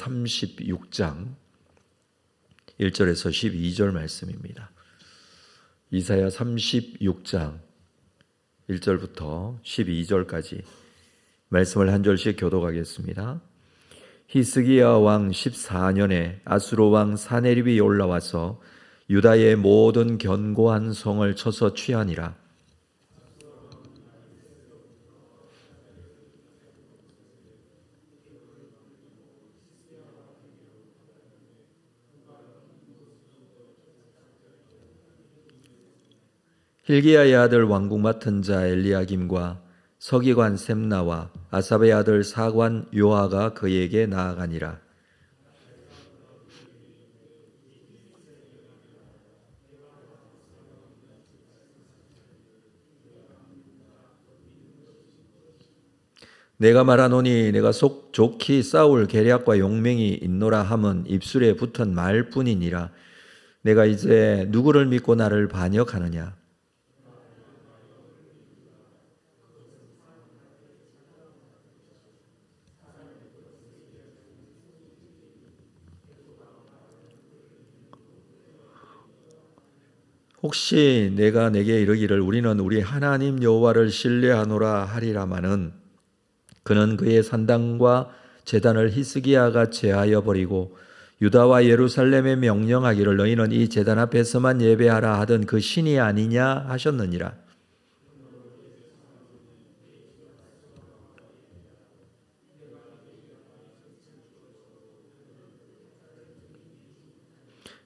36장 1절에서 12절 말씀입니다. 이사야 36장 1절부터 12절까지 말씀을 한 절씩 교독하겠습니다. 히스기야 왕 14년에 아수르 왕 사네립이 올라와서 유다의 모든 견고한 성을 쳐서 취하니라. hil기야의 아들 왕궁 맡은 자 엘리야김과 서기관 셈나와 아삽의 아들 사관 요아가 그에게 나아가니라. 내가 말하노니 내가 속 좋게 싸울 계략과 용맹이 있노라 함은 입술에 붙은 말뿐이니라. 내가 이제 누구를 믿고 나를 반역하느냐. 혹시 내가 내게 이르기를 우리는 우리 하나님 여호와를 신뢰하노라 하리라마는 그는 그의 산당과 제단을 히스기야가 제하여 버리고 유다와 예루살렘에 명령하기를 너희는 이 제단 앞에서만 예배하라 하던 그 신이 아니냐 하셨느니라.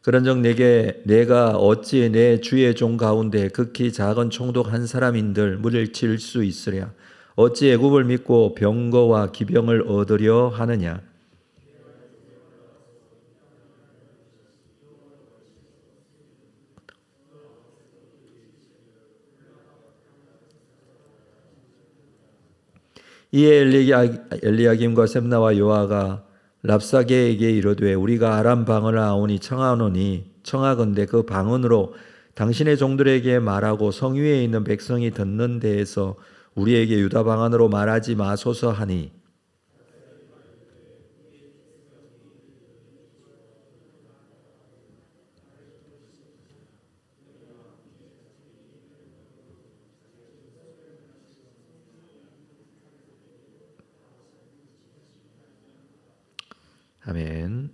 그런즉 내가 어찌 내 주의 종 가운데 극히 작은 총독 한 사람인들 물리칠 수 있으랴. 어찌 애굽을 믿고 병거와 기병을 얻으려 하느냐. 이에 엘리야김과 셈나와 요아가 랍사게에게 이르되 우리가 아람 방언을 아오니 청하건대 그 방언으로 당신의 종들에게 말하고 성 위에 있는 백성이 듣는 데에서 우리에게 유다 방언으로 말하지 마소서 하니 아멘.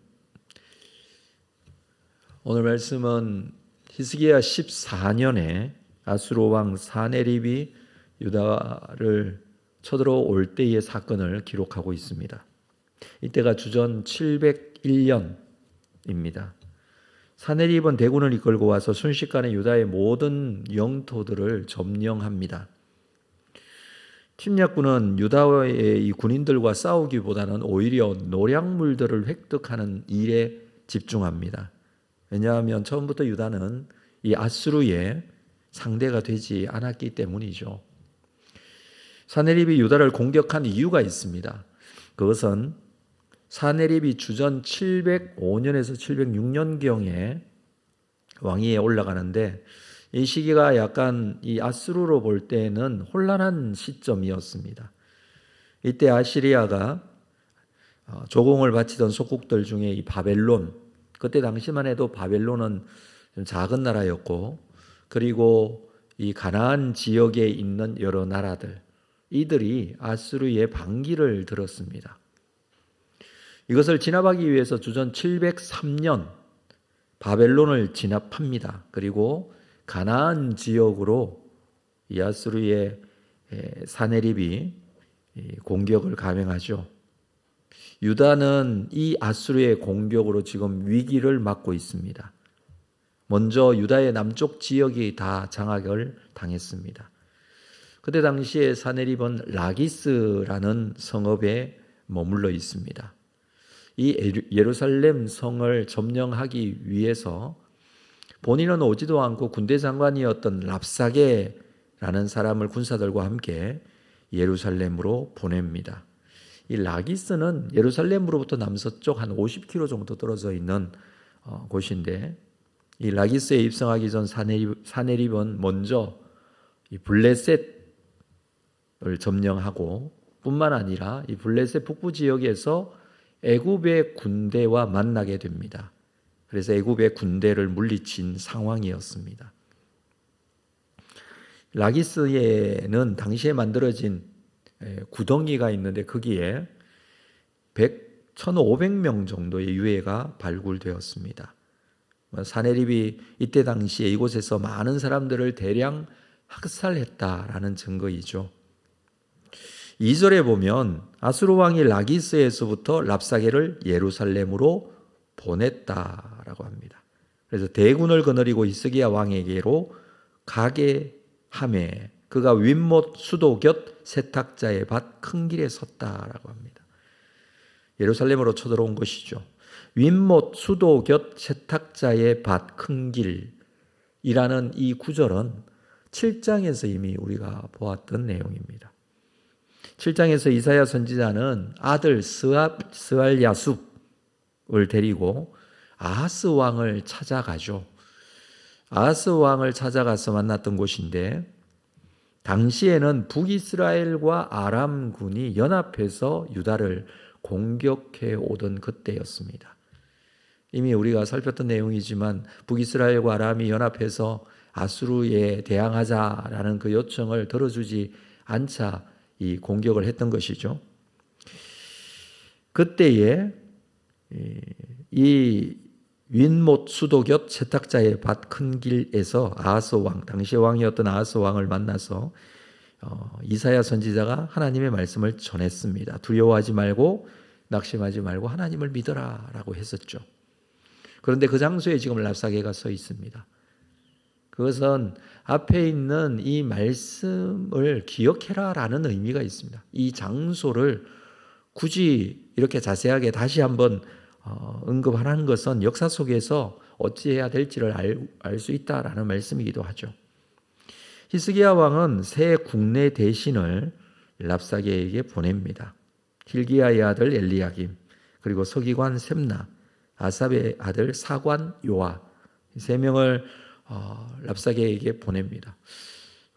오늘 말씀은 히스기야 14년에 아수르 왕 사네립이 유다를 쳐들어올 때의 사건을 기록하고 있습니다. 이때가 주전 701년입니다. 사네립은 대군을 이끌고 와서 순식간에 유다의 모든 영토들을 점령합니다. 침략군은 유다의 이 군인들과 싸우기보다는 오히려 노략물들을 획득하는 일에 집중합니다. 왜냐하면 처음부터 유다는 이 아수르의 상대가 되지 않았기 때문이죠. 사네립이 유다를 공격한 이유가 있습니다. 그것은 사네립이 주전 705년에서 706년경에 왕위에 올라가는데 이 시기가 약간 이 아수르로 볼 때는 혼란한 시점이었습니다. 이때 아시리아가 조공을 바치던 속국들 중에 이 바벨론, 그때 당시만 해도 바벨론은 좀 작은 나라였고, 그리고 이 가나안 지역에 있는 여러 나라들, 이들이 아수르의 반기를 들었습니다. 이것을 진압하기 위해서 주전 703년 바벨론을 진압합니다. 그리고 가나안 지역으로 이 아수르의 사네립이 공격을 감행하죠. 유다는 이 아수르의 공격으로 지금 위기를 맞고 있습니다. 먼저 유다의 남쪽 지역이 다 장악을 당했습니다. 그때 당시에 사네립은 라기스라는 성읍에 머물러 있습니다. 이 예루살렘 성을 점령하기 위해서 본인은 오지도 않고 군대 장관이었던 랍사게라는 사람을 군사들과 함께 예루살렘으로 보냅니다. 이 라기스는 예루살렘으로부터 남서쪽 한 50km 정도 떨어져 있는 곳인데 이 라기스에 입성하기 전 사네립은 먼저 이 블레셋을 점령하고 뿐만 아니라 이 블레셋 북부 지역에서 애굽의 군대와 만나게 됩니다. 그래서 애굽의 군대를 물리친 상황이었습니다. 라기스에는 당시에 만들어진 구덩이가 있는데 거기에 1,500명 정도의 유해가 발굴되었습니다. 사내립이 이때 당시에 이곳에서 많은 사람들을 대량 학살했다라는 증거이죠. 2절에 보면 아수르 왕이 라기스에서부터 랍사게를 예루살렘으로 보냈다라고 합니다. 그래서 대군을 거느리고 히스기야 왕에게로 가게 하매 그가 윗못 수도 곁 세탁자의 밭 큰 길에 섰다라고 합니다. 예루살렘으로 쳐들어온 것이죠. 윗못 수도 곁 세탁자의 밭 큰 길이라는 이 구절은 7장에서 이미 우리가 보았던 내용입니다. 7장에서 이사야 선지자는 아들 스알야숲을 데리고 아하스 왕을 찾아가죠. 아하스 왕을 찾아가서 만났던 곳인데 당시에는 북이스라엘과 아람군이 연합해서 유다를 공격해 오던 그때였습니다. 이미 우리가 살폈던 내용이지만 북이스라엘과 아람이 연합해서 아수르에 대항하자라는 그 요청을 들어주지 않자 이 공격을 했던 것이죠. 그때에 이 윗못 수도 곁 세탁자의 밭 큰 길에서 아하스 왕, 당시 왕이었던 아하스 왕을 만나서 이사야 선지자가 하나님의 말씀을 전했습니다. 두려워하지 말고 낙심하지 말고 하나님을 믿어라라고 했었죠. 그런데 그 장소에 지금 랍사게가 서 있습니다. 그것은 앞에 있는 이 말씀을 기억해라라는 의미가 있습니다. 이 장소를 굳이 이렇게 자세하게 다시 한번 언급하는 것은 역사 속에서 어찌해야 될지를 알 수 있다라는 말씀이기도 하죠. 히스기야 왕은 새 국내 대신을 랍사게에게 보냅니다. 힐기야의 아들 엘리야김, 그리고 서기관 셈나, 아삽의 아들 사관 요아, 세 명을 랍사게에게 보냅니다.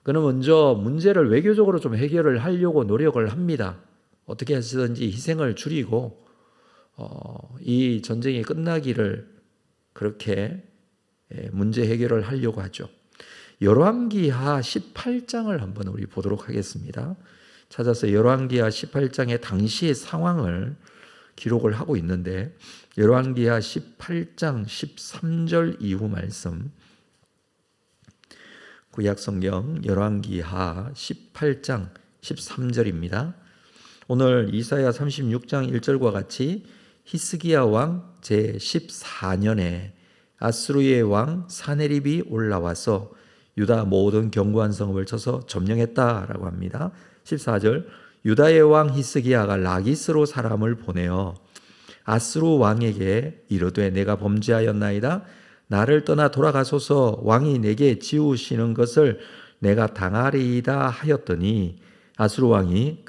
그는 먼저 문제를 외교적으로 좀 해결을 하려고 노력을 합니다. 어떻게 해서든지 희생을 줄이고 이 전쟁이 끝나기를 그렇게 문제 해결을 하려고 하죠. 열왕기하 18장을 한번 우리 보도록 하겠습니다. 찾아서 열왕기하 18장의 당시의 상황을 기록을 하고 있는데 열왕기하 18장 13절 이후 말씀, 구약성경 열왕기하 18장 13절입니다. 오늘 이사야 36장 1절과 같이 히스기야 왕 제14년에 아수르의 왕 사네립이 올라와서 유다 모든 견고한 성읍을 쳐서 점령했다라고 합니다. 14절, 유다의 왕 히스기야가 라기스로 사람을 보내어 아수르 왕에게 이르되 내가 범죄하였나이다. 나를 떠나 돌아가소서. 왕이 내게 지우시는 것을 내가 당하리이다 하였더니 아수르 왕이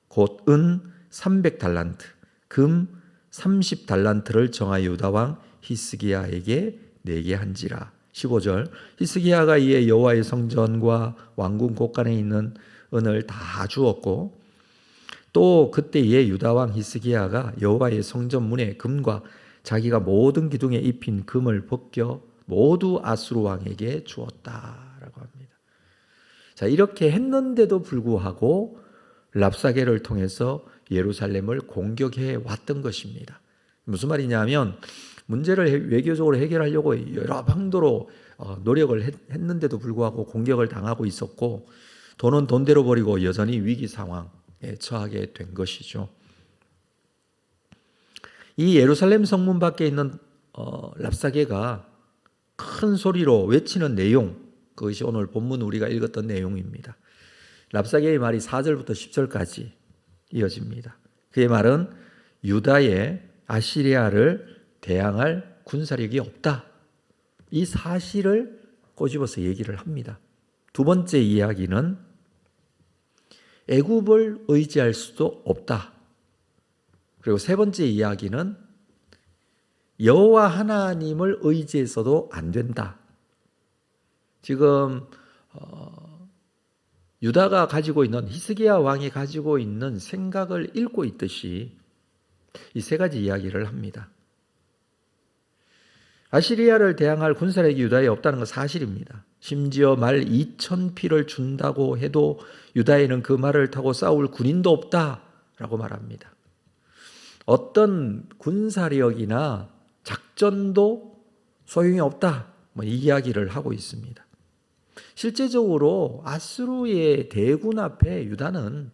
곧 은 300달란트, 금 30달란트를 정하여 유다 왕 히스기야에게 내게 한지라. 15절, 히스기야가 이에 여호와의 성전과 왕궁 곳간에 있는 은을 다 주었고 또 그때에 유다 왕 히스기야가 여호와의 성전 문에 금과 자기가 모든 기둥에 입힌 금을 벗겨 모두 아수르 왕에게 주었다라고 합니다. 자, 이렇게 했는데도 불구하고 랍사게를 통해서 예루살렘을 공격해 왔던 것입니다. 무슨 말이냐면 문제를 외교적으로 해결하려고 여러 방도로 노력을 했는데도 불구하고 공격을 당하고 있었고 돈은 돈대로 버리고 여전히 위기 상황에 처하게 된 것이죠. 이 예루살렘 성문 밖에 있는 랍사게가 큰 소리로 외치는 내용, 그것이 오늘 본문 우리가 읽었던 내용입니다. 랍사게의 말이 4절부터 10절까지 이어집니다. 그의 말은 유다의 아시리아를 대항할 군사력이 없다. 이 사실을 꼬집어서 얘기를 합니다. 두 번째 이야기는 애굽을 의지할 수도 없다. 그리고 세 번째 이야기는 여호와 하나님을 의지해서도 안 된다. 지금 유다가 가지고 있는 히스기야 왕이 가지고 있는 생각을 읽고 있듯이 이 세 가지 이야기를 합니다. 아시리아를 대항할 군사력이 유다에 없다는 건 사실입니다. 심지어 말 2,000피를 준다고 해도 유다에는 그 말을 타고 싸울 군인도 없다라고 말합니다. 어떤 군사력이나 작전도 소용이 없다, 이 이야기를 하고 있습니다. 실제적으로 아수르의 대군 앞에 유다는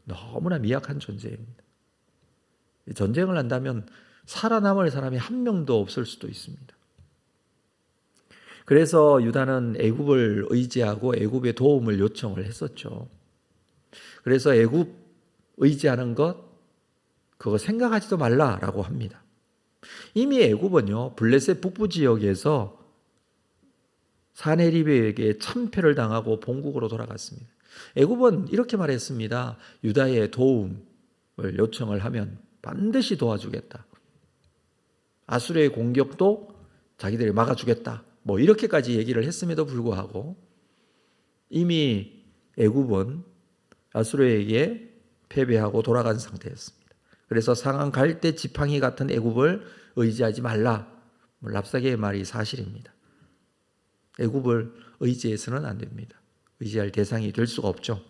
너무나 미약한 존재입니다. 전쟁을 한다면 살아남을 사람이 한 명도 없을 수도 있습니다. 그래서 유다는 애굽을 의지하고 애굽의 도움을 요청을 했었죠. 그래서 애굽 의지하는 것, 그거 생각하지도 말라라고 합니다. 이미 애굽은요, 블레셋 북부 지역에서 사네립에게 참패를 당하고 본국으로 돌아갔습니다. 애굽은 이렇게 말했습니다. 유다의 도움을 요청을 하면 반드시 도와주겠다. 아수르의 공격도 자기들이 막아주겠다. 이렇게까지 얘기를 했음에도 불구하고 이미 애굽은 아수르에게 패배하고 돌아간 상태였습니다. 그래서 상한 갈대 지팡이 같은 애굽을 의지하지 말라. 랍사게의 말이 사실입니다. 애굽을 의지해서는 안 됩니다. 의지할 대상이 될 수가 없죠.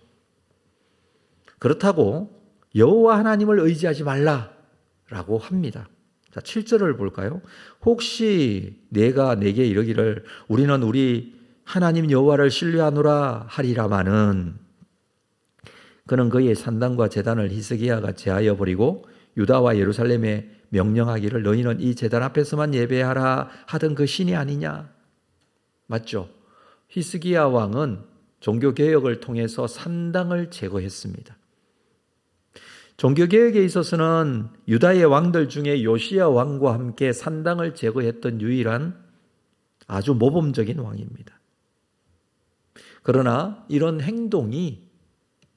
그렇다고 여호와 하나님을 의지하지 말라라고 합니다. 자, 7절을 볼까요? 혹시 내가 내게 이르기를 우리는 우리 하나님 여호와를 신뢰하노라 하리라마는 그는 그의 산당과 제단을 히스기야가 제하여 버리고 유다와 예루살렘에 명령하기를 너희는 이 제단 앞에서만 예배하라 하던 그 신이 아니냐? 맞죠? 히스기야 왕은 종교개혁을 통해서 산당을 제거했습니다. 종교개혁에 있어서는 유다의 왕들 중에 요시야 왕과 함께 산당을 제거했던 유일한 아주 모범적인 왕입니다. 그러나 이런 행동이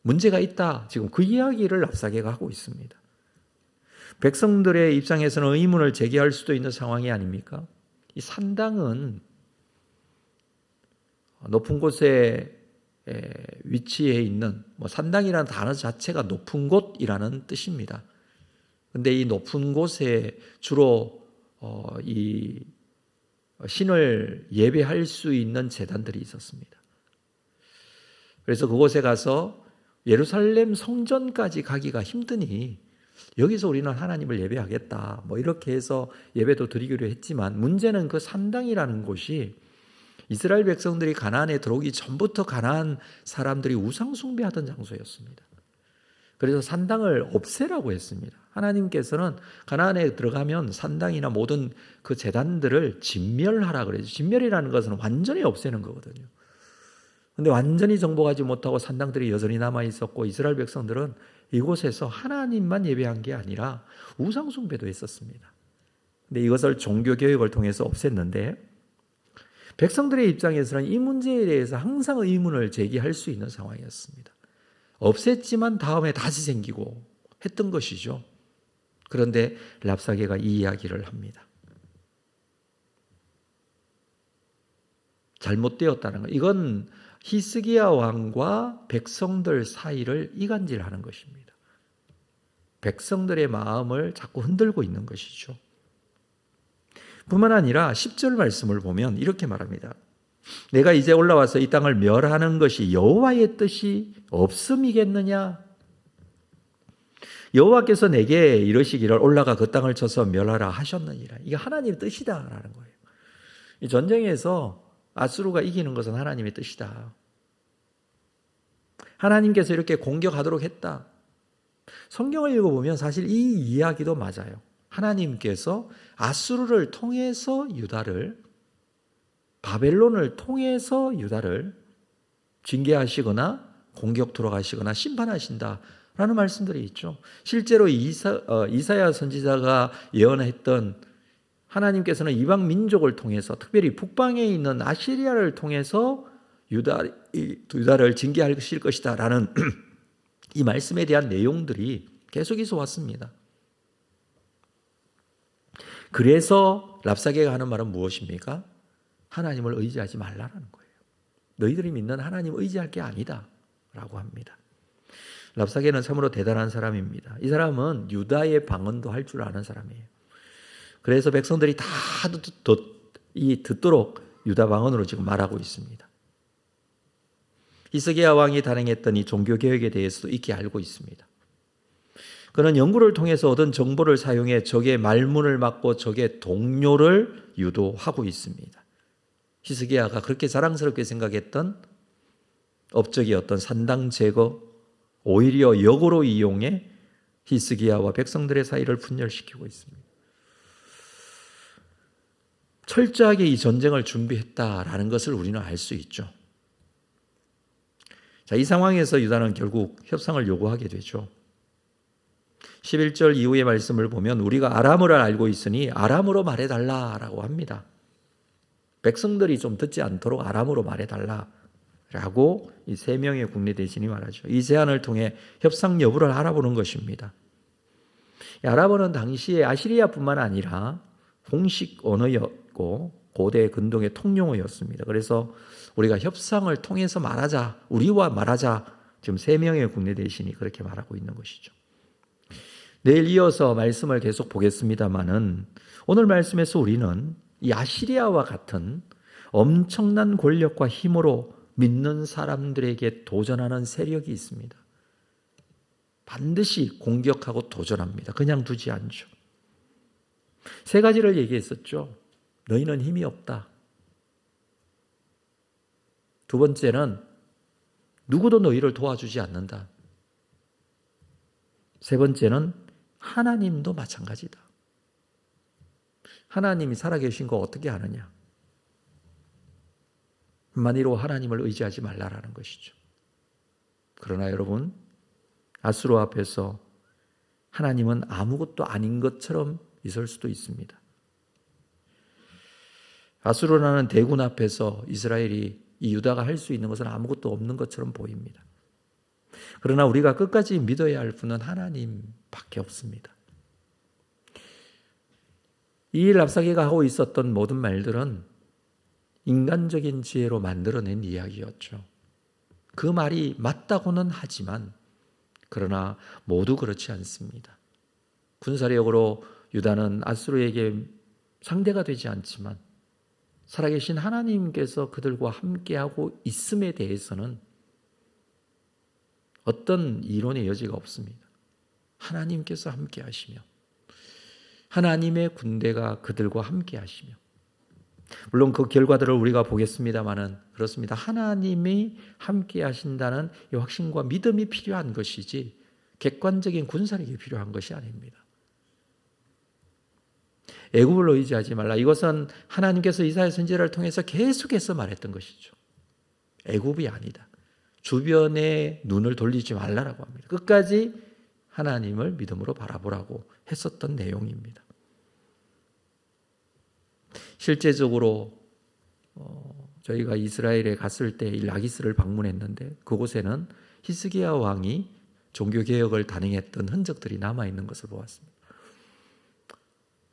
문제가 있다. 지금 그 이야기를 랍사게가 하고 있습니다. 백성들의 입장에서는 의문을 제기할 수도 있는 상황이 아닙니까? 이 산당은 높은 곳에 위치해 있는 산당이라는 단어 자체가 높은 곳이라는 뜻입니다. 그런데 이 높은 곳에 주로 이 신을 예배할 수 있는 제단들이 있었습니다. 그래서 그곳에 가서 예루살렘 성전까지 가기가 힘드니 여기서 우리는 하나님을 예배하겠다. 이렇게 해서 예배도 드리기로 했지만 문제는 그 산당이라는 곳이 이스라엘 백성들이 가나안에 들어오기 전부터 가나안 사람들이 우상 숭배하던 장소였습니다. 그래서 산당을 없애라고 했습니다. 하나님께서는 가나안에 들어가면 산당이나 모든 그 제단들을 진멸하라 그래요. 진멸이라는 것은 완전히 없애는 거거든요. 그런데 완전히 정복하지 못하고 산당들이 여전히 남아 있었고 이스라엘 백성들은 이곳에서 하나님만 예배한 게 아니라 우상 숭배도 했었습니다. 근데 이것을 종교 개혁을 통해서 없앴는데 백성들의 입장에서는 이 문제에 대해서 항상 의문을 제기할 수 있는 상황이었습니다. 없앴지만 다음에 다시 생기고 했던 것이죠. 그런데 랍사게가 이 이야기를 합니다. 잘못되었다는 것. 이건 히스기야 왕과 백성들 사이를 이간질하는 것입니다. 백성들의 마음을 자꾸 흔들고 있는 것이죠. 뿐만 아니라 10절 말씀을 보면 이렇게 말합니다. 내가 이제 올라와서 이 땅을 멸하는 것이 여호와의 뜻이 없음이겠느냐? 여호와께서 내게 이러시기를 올라가 그 땅을 쳐서 멸하라 하셨느니라. 이게 하나님의 뜻이다라는 거예요. 이 전쟁에서 아수르가 이기는 것은 하나님의 뜻이다. 하나님께서 이렇게 공격하도록 했다. 성경을 읽어보면 사실 이 이야기도 맞아요. 하나님께서 아수르를 통해서 유다를, 바벨론을 통해서 유다를 징계하시거나 공격 들어가시거나 심판하신다라는 말씀들이 있죠. 실제로 이사야 선지자가 예언했던 하나님께서는 이방 민족을 통해서 특별히 북방에 있는 아시리아를 통해서 유다를 징계하실 것이다 라는 이 말씀에 대한 내용들이 계속해서 왔습니다. 그래서 랍사게가 하는 말은 무엇입니까? 하나님을 의지하지 말라는 거예요. 너희들이 믿는 하나님 의지할 게 아니다 라고 합니다. 랍사게는 참으로 대단한 사람입니다. 이 사람은 유다의 방언도 할 줄 아는 사람이에요. 그래서 백성들이 다 듣도록 유다 방언으로 지금 말하고 있습니다. 히스기야 왕이 단행했던 이 종교개혁에 대해서도 익히 알고 있습니다. 그는 연구를 통해서 얻은 정보를 사용해 적의 말문을 막고 적의 동료를 유도하고 있습니다. 히스기야가 그렇게 자랑스럽게 생각했던 업적이 어떤 산당 제거, 오히려 역으로 이용해 히스기야와 백성들의 사이를 분열시키고 있습니다. 철저하게 이 전쟁을 준비했다라는 것을 우리는 알 수 있죠. 자, 이 상황에서 유다는 결국 협상을 요구하게 되죠. 11절 이후의 말씀을 보면 우리가 아람어를 알고 있으니 아람어로 말해달라라고 합니다. 백성들이 좀 듣지 않도록 아람어로 말해달라라고 이 세 명의 국내 대신이 말하죠. 이 제안을 통해 협상 여부를 알아보는 것입니다. 아람어는 당시에 아시리아뿐만 아니라 공식 언어였고 고대 근동의 통용어였습니다. 그래서 우리가 협상을 통해서 말하자, 우리와 말하자, 지금 세 명의 국내 대신이 그렇게 말하고 있는 것이죠. 내일 이어서 말씀을 계속 보겠습니다마는 오늘 말씀에서 우리는 이 아시리아와 같은 엄청난 권력과 힘으로 믿는 사람들에게 도전하는 세력이 있습니다. 반드시 공격하고 도전합니다. 그냥 두지 않죠. 세 가지를 얘기했었죠. 너희는 힘이 없다. 두 번째는 누구도 너희를 도와주지 않는다. 세 번째는 하나님도 마찬가지다. 하나님이 살아계신 거 어떻게 아느냐? 한마디로 하나님을 의지하지 말라라는 것이죠. 그러나 여러분, 아수르 앞에서 하나님은 아무것도 아닌 것처럼 있을 수도 있습니다. 아수르라는 대군 앞에서 이스라엘이 이 유다가 할 수 있는 것은 아무것도 없는 것처럼 보입니다. 그러나 우리가 끝까지 믿어야 할 분은 하나님밖에 없습니다. 이 랍사게가 하고 있었던 모든 말들은 인간적인 지혜로 만들어낸 이야기였죠. 그 말이 맞다고는 하지만 그러나 모두 그렇지 않습니다. 군사력으로 유다는 아수르에게 상대가 되지 않지만 살아계신 하나님께서 그들과 함께하고 있음에 대해서는 어떤 이론의 여지가 없습니다. 하나님께서 함께하시며 하나님의 군대가 그들과 함께하시며 물론 그 결과들을 우리가 보겠습니다마는 그렇습니다. 하나님이 함께하신다는 이 확신과 믿음이 필요한 것이지 객관적인 군사력이 필요한 것이 아닙니다. 애굽을 의지하지 말라. 이것은 하나님께서 이사야 선지자를 통해서 계속해서 말했던 것이죠. 애굽이 아니다. 주변에 눈을 돌리지 말라라고 합니다. 끝까지 하나님을 믿음으로 바라보라고 했었던 내용입니다. 실제적으로 저희가 이스라엘에 갔을 때 라기스를 방문했는데 그곳에는 히스기야 왕이 종교개혁을 단행했던 흔적들이 남아있는 것을 보았습니다.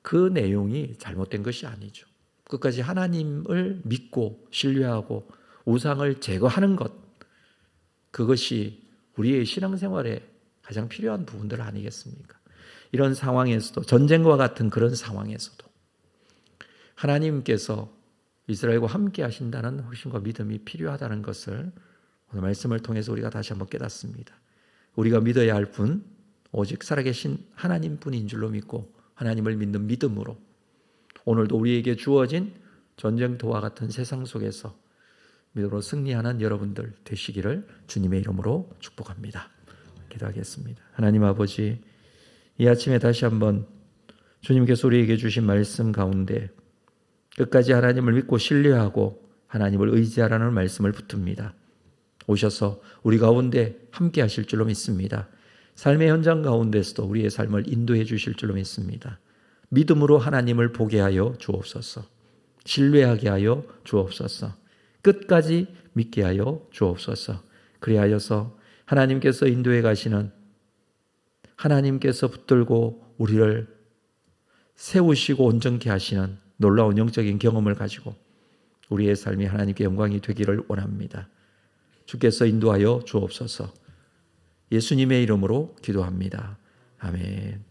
그 내용이 잘못된 것이 아니죠. 끝까지 하나님을 믿고 신뢰하고 우상을 제거하는 것, 그것이 우리의 신앙생활에 가장 필요한 부분들 아니겠습니까? 이런 상황에서도, 전쟁과 같은 그런 상황에서도 하나님께서 이스라엘과 함께 하신다는 확신과 믿음이 필요하다는 것을 오늘 말씀을 통해서 우리가 다시 한번 깨닫습니다. 우리가 믿어야 할 분, 오직 살아계신 하나님뿐인 줄로 믿고 하나님을 믿는 믿음으로 오늘도 우리에게 주어진 전쟁터와 같은 세상 속에서 믿음으로 승리하는 여러분들 되시기를 주님의 이름으로 축복합니다. 기도하겠습니다. 하나님 아버지, 이 아침에 다시 한번 주님께서 우리에게 주신 말씀 가운데 끝까지 하나님을 믿고 신뢰하고 하나님을 의지하라는 말씀을 붙듭니다. 오셔서 우리 가운데 함께 하실 줄로 믿습니다. 삶의 현장 가운데서도 우리의 삶을 인도해 주실 줄로 믿습니다. 믿음으로 하나님을 보게 하여 주옵소서. 신뢰하게 하여 주옵소서. 끝까지 믿게 하여 주옵소서. 그리하여서 하나님께서 인도해 가시는, 하나님께서 붙들고 우리를 세우시고 온전케 하시는 놀라운 영적인 경험을 가지고 우리의 삶이 하나님께 영광이 되기를 원합니다. 주께서 인도하여 주옵소서. 예수님의 이름으로 기도합니다. 아멘.